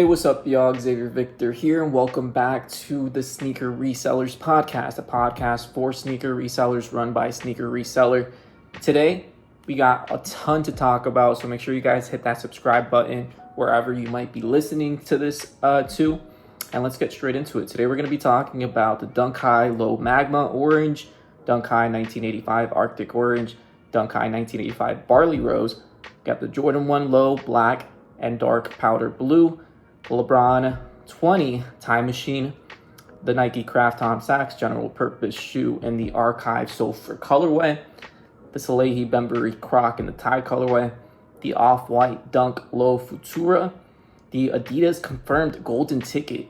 Hey, what's up, y'all? Xavier Victor here, and welcome back to the Sneaker Resellers Podcast, a podcast for sneaker resellers run by a sneaker reseller. Today, we got a ton to talk about, so make sure you guys hit that subscribe button wherever you might be listening to this to, and let's get straight into it. Today, we're going to be talking about the Dunk High Low Magma Orange, Dunk High 1985 Arctic Orange, Dunk High 1985 Barley Rose, got the Jordan 1 Low Black and Dark Powder Blue, LeBron 20 Time Machine, the Nike Craft Tom Sachs General Purpose Shoe in the Archive Sulfur colorway, the Salehi Bembury Croc in the Tide colorway, the Off-White Dunk Low Futura, the Adidas Confirmed Golden Ticket,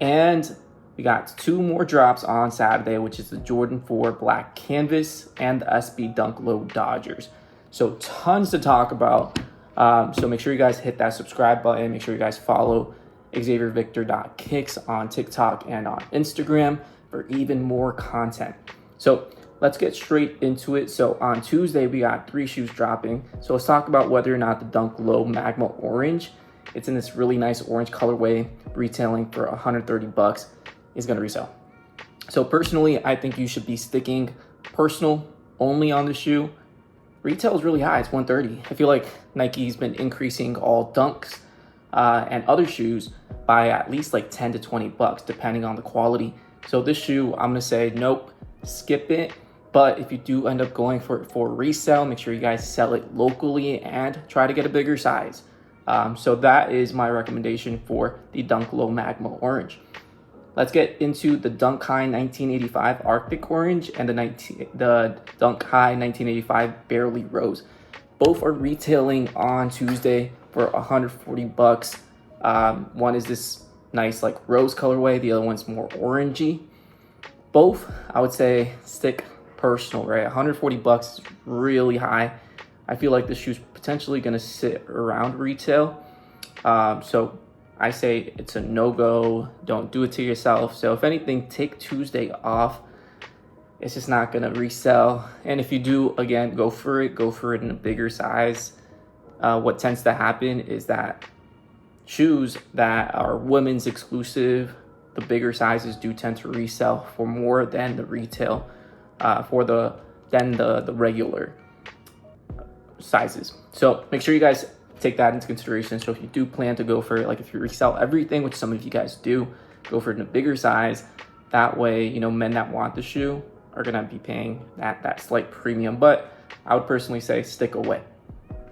and we got two more drops on Saturday, which is the Jordan 4 Black Canvas and the SB Dunk Low Dodgers. So tons to talk about. So make sure you guys hit that subscribe button. Make sure you guys follow XavierVictor.kicks on TikTok and on Instagram for even more content. So let's get straight into it. So on Tuesday, we got 3 shoes dropping. So let's talk about whether or not the Dunk Low Magma Orange, it's in this really nice orange colorway, retailing for $130, is going to resell. So personally, I think you should be sticking personal only on the shoe. Retail is really high. It's $130. I feel like Nike's been increasing all Dunks and other shoes by at least like $10 to $20, depending on the quality. So this shoe, I'm gonna say nope, skip it. But if you do end up going for resale, make sure you guys sell it locally and try to get a bigger size. So that is my recommendation for the Dunk Low Magma Orange. Let's get into the Dunk High 1985 Arctic Orange and the Dunk High 1985 Barely Rose. Both are retailing on Tuesday for $140. One is this nice like rose colorway. The other one's more orangey. Both, I would say, stick personal, right? $140 is really high. I feel like this shoe's potentially going to sit around retail. So I say it's a no-go. Don't do it to yourself. So if anything, take Tuesday off. It's just not going to resell. And if you do, again, go for it. Go for it in a bigger size. What tends to happen is that shoes that are women's exclusive, the bigger sizes do tend to resell for more than the retail, than the regular sizes. So make sure you guys take that into consideration. So if you do plan to go for it, like if you resell everything, which some of you guys do, go for it in a bigger size. That way, men that want the shoe are gonna be paying that slight premium. But I would personally say stick away.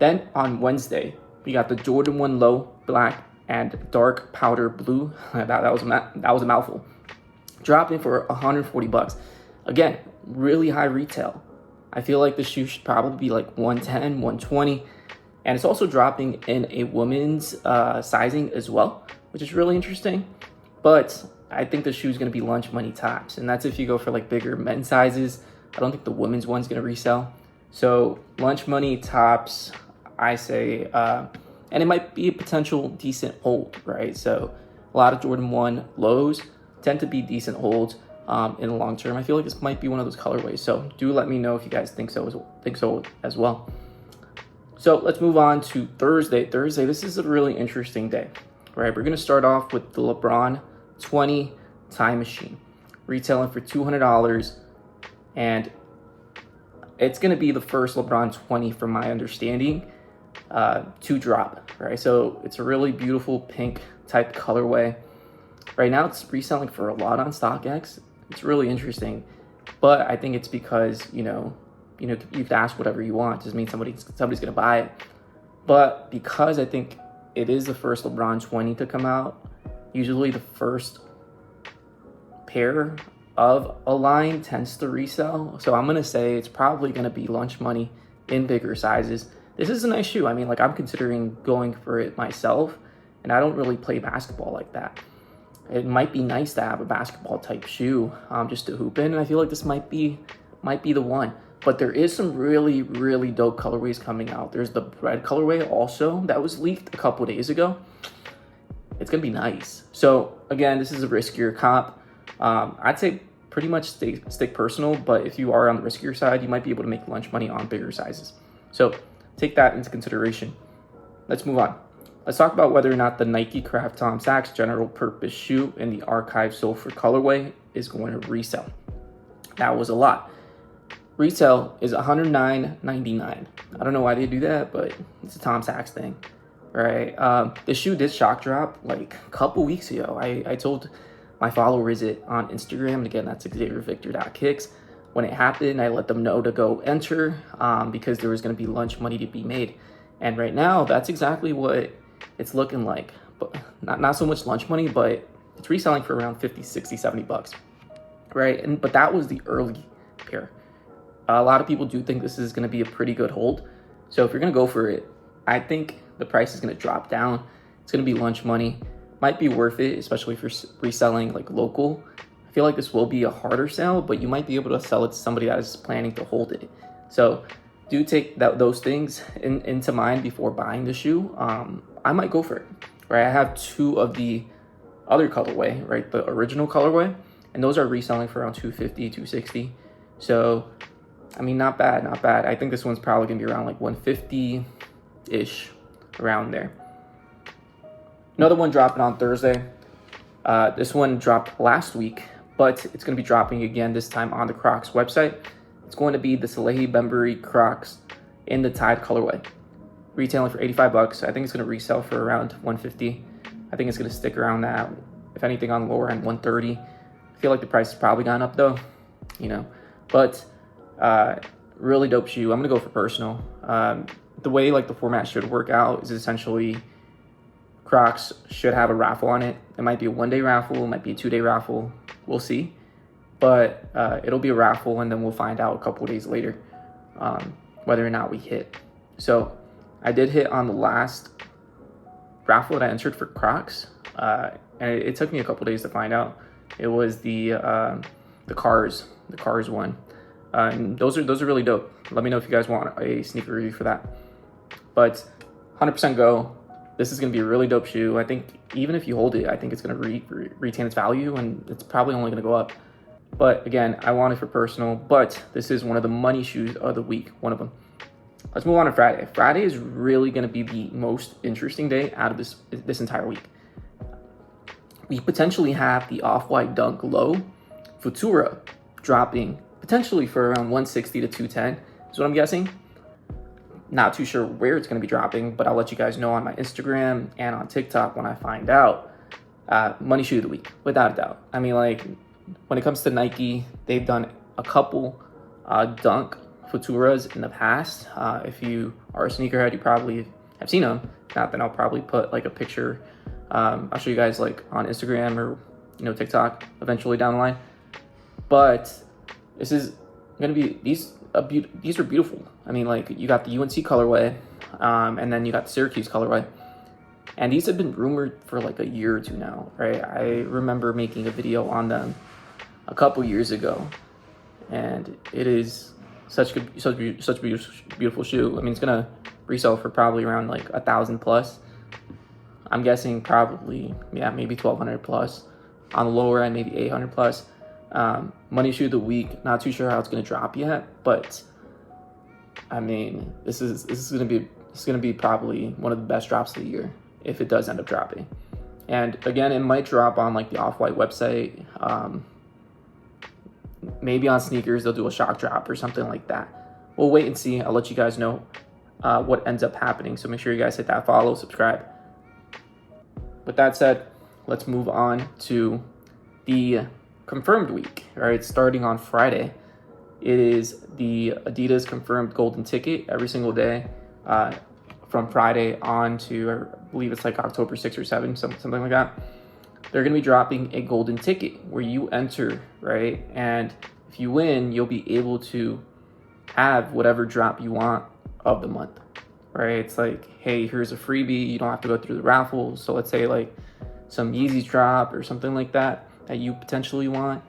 Then on Wednesday, we got the Jordan 1 Low Black and Dark Powder Blue. that was a mouthful. Dropping for $140. Again, really high retail. I feel like the shoe should probably be like $110, $120. And it's also dropping in a woman's sizing as well, which is really interesting. But I think the shoe is going to be lunch money tops. And that's if you go for like bigger men's sizes. I don't think the women's one's going to resell. So lunch money tops, I say, and it might be a potential decent hold, right? So a lot of Jordan 1 lows tend to be decent holds in the long term. I feel like this might be one of those colorways. So do let me know if you guys think so as well. So let's move on to Thursday. This is a really interesting day, right? We're going to start off with the LeBron 20 Time Machine, retailing for $200. And it's going to be the first LeBron 20, from my understanding, to drop, right? So it's a really beautiful pink type colorway. Right now it's reselling for a lot on StockX. It's really interesting. But I think it's because, you can ask whatever you want. It doesn't mean somebody's going to buy it. But because I think it is the first LeBron 20 to come out, usually the first pair of a line tends to resell. So I'm going to say it's probably going to be lunch money in bigger sizes. This is a nice shoe. I mean, like, I'm considering going for it myself, and I don't really play basketball like that. It might be nice to have a basketball type shoe just to hoop in, and I feel like this might be the one. But there is some really, really dope colorways coming out. There's the red colorway also that was leaked a couple days ago. It's going to be nice. So, again, this is a riskier comp. I'd say pretty much stick personal, but if you are on the riskier side, you might be able to make lunch money on bigger sizes. So take that into consideration. Let's move on. let's talk about whether or not the Nike Craft Tom Sachs general purpose shoe in the Archive Sulfur colorway is going to resell. That was a lot. Retail is $109.99. I don't know why they do that, but it's a Tom Sachs thing, right? The shoe did shock drop like a couple weeks ago. I told my followers it on Instagram, and again, that's xaviervictor.kicks. When it happened, I let them know to go enter because there was going to be lunch money to be made. And right now, that's exactly what it's looking like. But not so much lunch money, but it's reselling for around 50, 60, 70 bucks, right? But that was the early pair. A lot of people do think this is going to be a pretty good hold. So if you're going to go for it, I think the price is going to drop down. It's going to be lunch money. Might be worth it, especially for reselling like local. I feel like this will be a harder sell, but you might be able to sell it to somebody that is planning to hold it. So do take those things into mind before buying the shoe. I might go for it, right? I have two of the other colorway, right? The original colorway, and those are reselling for around $250, $260. So, I mean, not bad. I think this one's probably gonna be around like $150-ish, around there. Another one dropping on Thursday. This one dropped last week, but it's going to be dropping again, this time on the Crocs website. It's going to be the Salehi Bembury Crocs in the Tide colorway. Retailing for 85 bucks. I think it's going to resell for around 150. I think it's going to stick around that. If anything, on the lower end, 130. I feel like the price has probably gone up though, But really dope shoe. I'm going to go for personal. The way like the format should work out is essentially Crocs should have a raffle on it. It might be a 1-day raffle, it might be a 2-day raffle. We'll see. But it'll be a raffle, and then we'll find out a couple of days later whether or not we hit. So I did hit on the last raffle that I entered for Crocs, and it took me a couple of days to find out. It was the Cars one. And those are really dope. Let me know if you guys want a sneaker review for that. But 100% go. This is going to be a really dope shoe. I think even if you hold it, I think it's going to retain its value, and it's probably only going to go up. But again, I want it for personal, but this is one of the money shoes of the week, one of them. Let's move on to Friday. Friday is really going to be the most interesting day out of this entire week. We potentially have the Off-White Dunk Low Futura dropping potentially for around 160 to 210 is what I'm guessing. Not too sure where it's going to be dropping, but I'll let you guys know on my Instagram and on TikTok when I find out. Money shoe of the week, without a doubt. I mean, like, when it comes to Nike, they've done a couple Dunk Futuras in the past. If you are a sneakerhead, you probably have seen them. If not, then I'll probably put like a picture. I'll show you guys like on Instagram or TikTok eventually down the line. But this is going to be these are beautiful. I mean, like, you got the UNC colorway, and then you got the Syracuse colorway. And these have been rumored for like a year or two now, right? I remember making a video on them a couple years ago, and it is such a beautiful shoe. I mean, it's gonna resell for probably around like 1,000 plus. I'm guessing probably, maybe 1,200 plus. On the lower end, maybe 800 plus. Money shoe of the week. Not too sure how it's gonna drop yet, but I mean, this is gonna be probably one of the best drops of the year if it does end up dropping. And again, it might drop on like the Off-White website. Maybe on sneakers they'll do a shock drop or something like that. We'll wait and see. I'll let you guys know what ends up happening. So make sure you guys hit that follow, subscribe. With that said, let's move on to the confirmed week. All right, starting on Friday, it is the Adidas confirmed golden ticket every single day from Friday on to, I believe it's like October 6th or 7th, something like that. They're going to be dropping a golden ticket where you enter, right? And if you win, you'll be able to have whatever drop you want of the month, right? It's like, hey, here's a freebie. You don't have to go through the raffle. So let's say like some Yeezys drop or something like that you potentially want.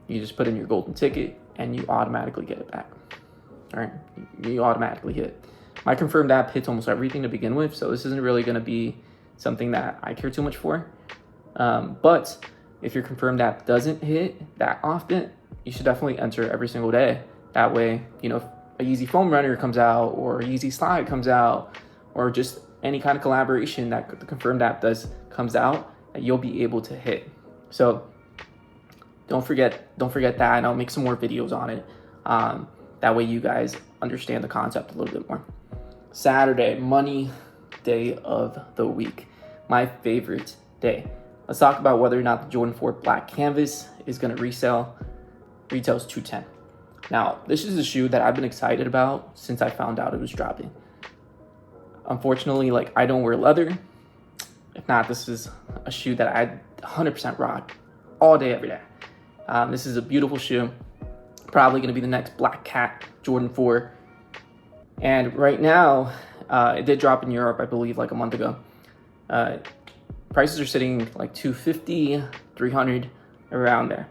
You just put in your golden ticket and you automatically get it back. All right, you automatically hit it. My confirmed app hits almost everything to begin with, so this isn't really going to be something that I care too much for. But if your confirmed app doesn't hit that often, you should definitely enter every single day. That way, if a Yeezy foam runner comes out or a Yeezy slide comes out or just any kind of collaboration that the Confirmed app comes out, that you'll be able to hit. So don't forget that, and I'll make some more videos on it. That way you guys understand the concept a little bit more. Saturday, money day of the week. My favorite day. Let's talk about whether or not the Jordan 4 Black Canvas is going to resell. Retails $210. Now, this is a shoe that I've been excited about since I found out it was dropping. Unfortunately, I don't wear leather. If not, this is a shoe that I 100% rock all day, every day. This is a beautiful shoe. Probably going to be the next Black Cat Jordan 4. And right now, it did drop in Europe, I believe, a month ago. Prices are sitting $250, $300, around there.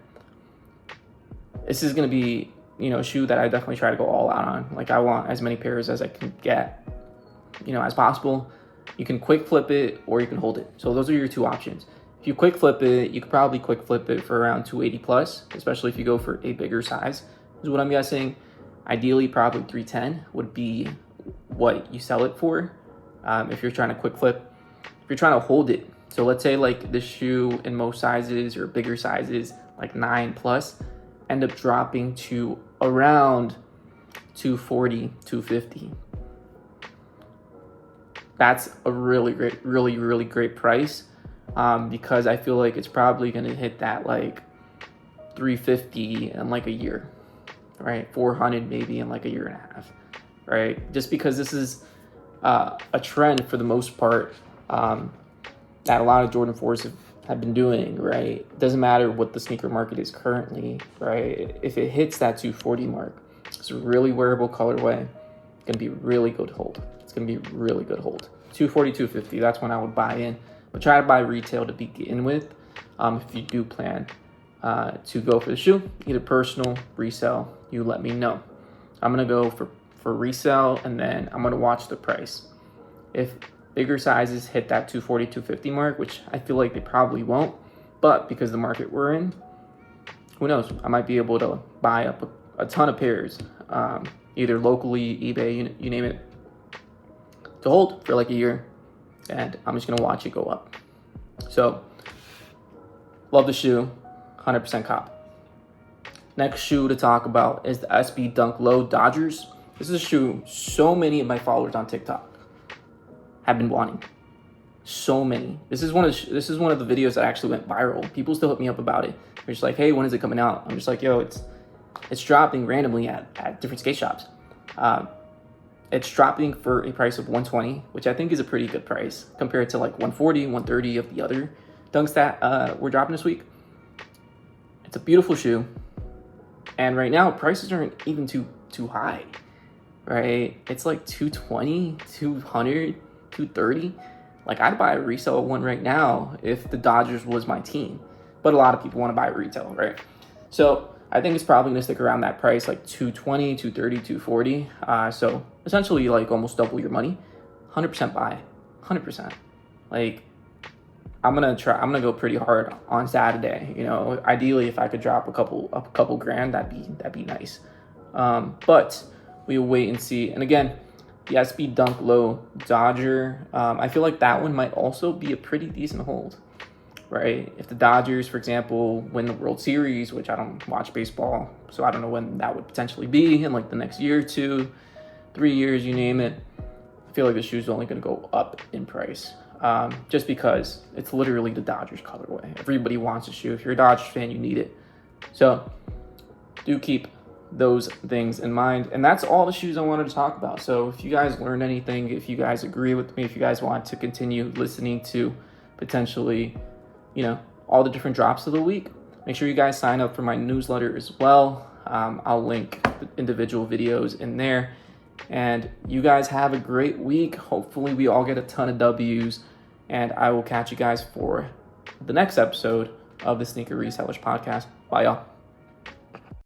This is going to be, a shoe that I definitely try to go all out on. I want as many pairs as I can get, as possible. You can quick flip it or you can hold it. So those are your two options. If you quick flip it, you could probably quick flip it for around 280 plus, especially if you go for a bigger size, is what I'm guessing. Ideally, probably 310 would be what you sell it for. If you're trying to quick flip. If you're trying to hold it, so let's say this shoe in most sizes or bigger sizes, 9 plus, end up dropping to around 240, 250. That's a really great price, because I feel it's probably going to hit that 350 in a year, right? 400 maybe in a year and a half, right? Just because this is a trend for the most part, that a lot of Jordan 4s have been doing, right? It doesn't matter what the sneaker market is currently, right? If it hits that 240 mark, it's a really wearable colorway. It's going to be really good hold. It's going to be really good hold. 240, 250, that's when I would buy in. But try to buy retail to begin with, if you do plan to go for the shoe, either personal, resale, you let me know. I'm going to go for resale, and then I'm going to watch the price. If bigger sizes hit that 240, 250 mark, which I feel they probably won't, but because the market we're in, who knows? I might be able to buy up a ton of pairs, either locally, eBay, you name it, to hold for a year, and I'm just gonna watch it go up. So, love the shoe, 100% cop. Next shoe to talk about is the SB Dunk Low Dodgers. This is a shoe so many of my followers on TikTok have been wanting. So many. This is one of the videos that actually went viral. People still hit me up about it. They're just hey, when is it coming out? I'm just yo, it's dropping randomly at different skate shops. It's dropping for a price of $120, which I think is a pretty good price compared to $140, $130 of the other dunks that we're dropping this week. It's a beautiful shoe, and right now prices aren't even too high, right? It's $220, $200, $230. I'd buy a resale one right now if the Dodgers was my team, but a lot of people want to buy retail, right? So I think it's probably going to stick around that price, $220, $230, $240. So essentially almost double your money. 100% buy, 100%. I'm going to go pretty hard on Saturday. Ideally if I could drop a couple grand, that'd be nice. But we'll wait and see. And again, the SB Dunk Low Dodger, I feel that one might also be a pretty decent hold, right? If the Dodgers, for example, win the World Series, which I don't watch baseball, so I don't know when that would potentially be, in the next year or 2, 3 years, you name it, I feel the shoe's only going to go up in price, just because it's literally the Dodgers colorway. Everybody wants a shoe. If you're a Dodgers fan, you need it. So do keep those things in mind. And that's all the shoes I wanted to talk about. So if you guys learned anything, if you guys agree with me, if you guys want to continue listening to potentially, all the different drops of the week, make sure you guys sign up for my newsletter as well. I'll link the individual videos in there. And you guys have a great week. Hopefully we all get a ton of W's, and I will catch you guys for the next episode of the Sneaker Resellers Podcast. Bye, y'all.